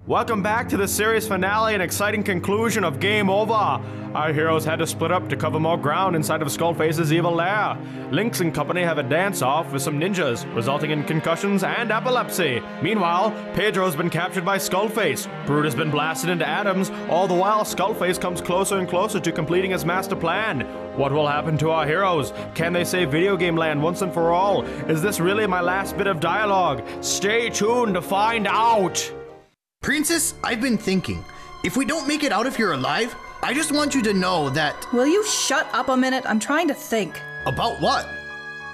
Welcome back to the series finale and exciting conclusion of Game Over. Our heroes had to split up to cover more ground inside of Skullface's evil lair. Lynx and company have a dance-off with some ninjas, resulting in concussions and epilepsy. Meanwhile, Pedro's been captured by Skullface. Brute has been blasted into atoms, all the while Skullface comes closer and closer to completing his master plan. What will happen to our heroes? Can they save Video Game Land once and for all? Is this really my last bit of dialogue? Stay tuned to find out! Princess, I've been thinking. If we don't make it out of here alive, I just want you to know that... Will you shut up a minute? I'm trying to think. About what?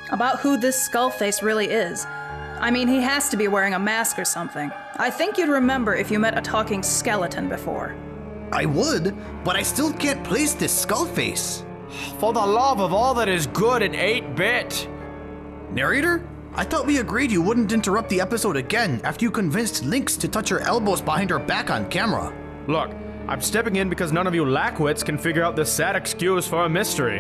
About who this Skullface really is. I mean, he has to be wearing a mask or something. I think you'd remember if you met a talking skeleton before. I would, but I still can't place this Skullface. For the love of all that is good in 8-bit. Narrator? I thought we agreed you wouldn't interrupt the episode again after you convinced Lynx to touch her elbows behind her back on camera. Look, I'm stepping in because none of you lackwits can figure out this sad excuse for a mystery.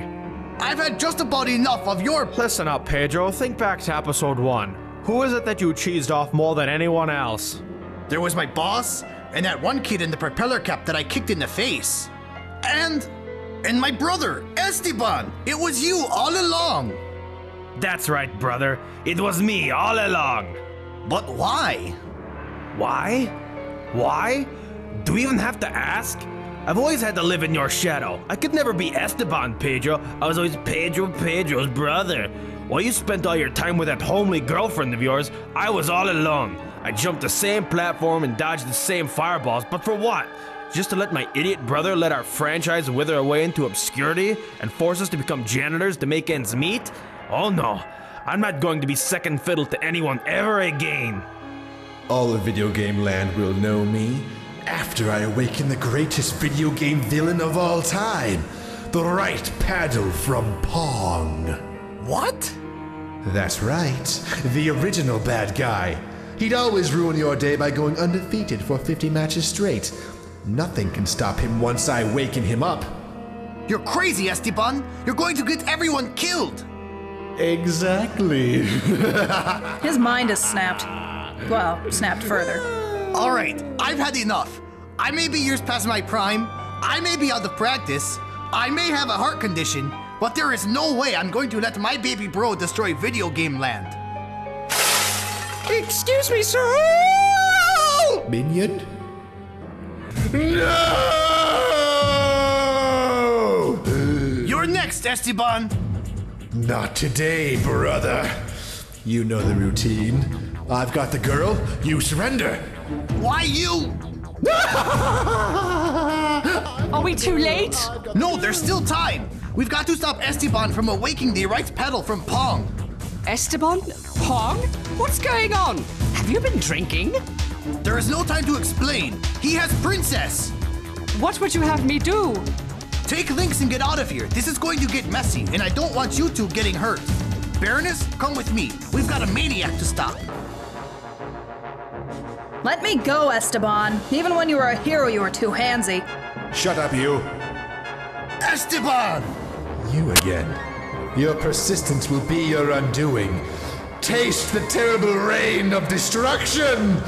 I've had just about enough of your... Listen up, Pedro. Think back to episode 1. Who is it that you cheesed off more than anyone else? There was my boss, and that one kid in the propeller cap that I kicked in the face. And my brother, Esteban. It was you all along. That's right, brother. It was me all along. But why? Why? Why? Do we even have to ask? I've always had to live in your shadow. I could never be Esteban, Pedro. I was always Pedro's brother. While you spent all your time with that homely girlfriend of yours, I was all alone. I jumped the same platform and dodged the same fireballs, but for what? Just to let my idiot brother let our franchise wither away into obscurity and force us to become janitors to make ends meet? Oh no, I'm not going to be second fiddle to anyone ever again. All of Video Game Land will know me after I awaken the greatest video game villain of all time, the right paddle from Pong. What? That's right, the original bad guy. He'd always ruin your day by going undefeated for 50 matches straight. Nothing can stop him once I waken him up. You're crazy, Esteban. You're going to get everyone killed. Exactly. His mind is snapped. Well, snapped further. All right, I've had enough. I may be years past my prime. I may be out of practice. I may have a heart condition, but there is no way I'm going to let my baby bro destroy Video Game Land. Excuse me, sir. Minion? No! You're next, Esteban. Not today, brother. You know the routine. I've got the girl, you surrender. Why you? Are we too late? No, there's still time. We've got to stop Esteban from awakening the right pedal from Pong. Esteban? Pong? What's going on? Have you been drinking? There is no time to explain. He has Princess. What would you have me do? Take Lynx and get out of here. This is going to get messy, and I don't want you two getting hurt. Baroness, come with me. We've got a maniac to stop. Let me go, Esteban. Even when you were a hero, you were too handsy. Shut up, you. Esteban! You again. Your persistence will be your undoing. Taste the terrible rain of destruction!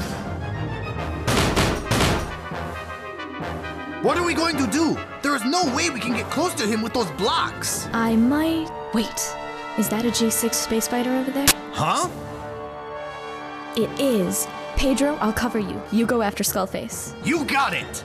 What are we going to do? There is no way we can get close to him with those blocks. I might... Wait, is that a G6 space fighter over there? Huh? It is. Pedro, I'll cover you. You go after Skullface. You got it!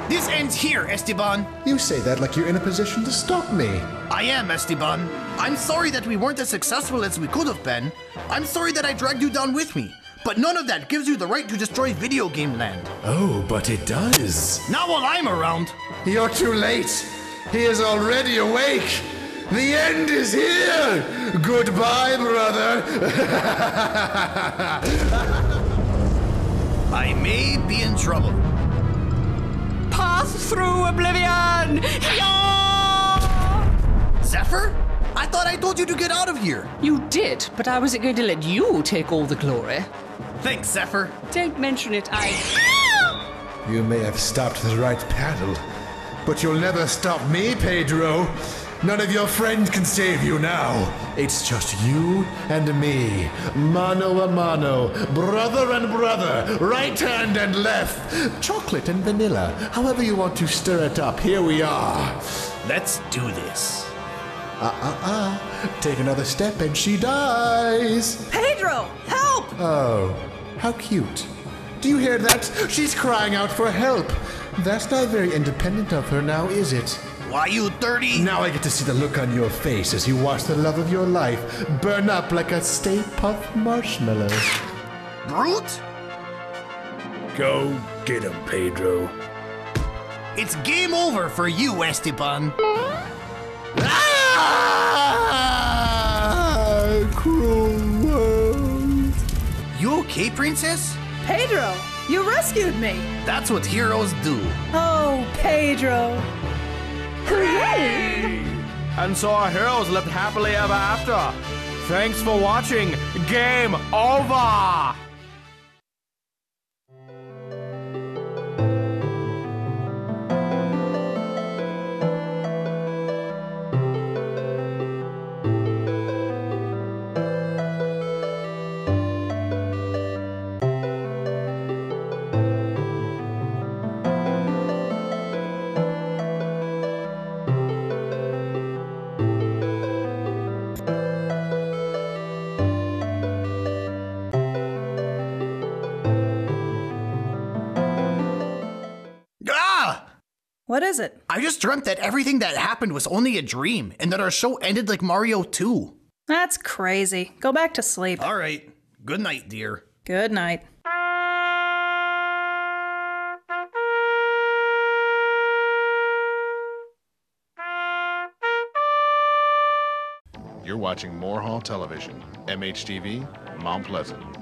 This ends here, Esteban. You say that like you're in a position to stop me. I am, Esteban. I'm sorry that we weren't as successful as we could have been. I'm sorry that I dragged you down with me. But none of that gives you the right to destroy Video Game Land. Oh, but it does. Not while I'm around. You're too late. He is already awake. The end is here. Goodbye, brother. I may be in trouble. Pass through oblivion! Zephyr? I thought I told you to get out of here. You did, but I wasn't going to let you take all the glory. Thanks, Zephyr. Don't mention it, You may have stopped the right paddle, But you'll never stop me, Pedro. None of your friends can save you now. It's just you and me. Mano a mano. Brother and brother. Right hand and left. Chocolate and vanilla. However you want to stir it up, here we are. Let's do this. Take another step and she dies. Pedro, help! Oh, how cute. Do you hear that? She's crying out for help. That's not very independent of her now, is it? Why you 30? Now I get to see the look on your face as you watch the love of your life burn up like a Stay Puft Marshmallow. Brute? Go get him, Pedro. It's game over for you, Esteban. Cruel world. You okay, princess? Pedro, you rescued me! That's what heroes do. Oh, Pedro. And so our heroes lived happily ever after. Thanks for watching. Game over! What is it? I just dreamt that everything that happened was only a dream, and that our show ended like Mario 2. That's crazy. Go back to sleep. All right. Good night, dear. Good night. You're watching Moore Hall Television, MHTV, Mount Pleasant.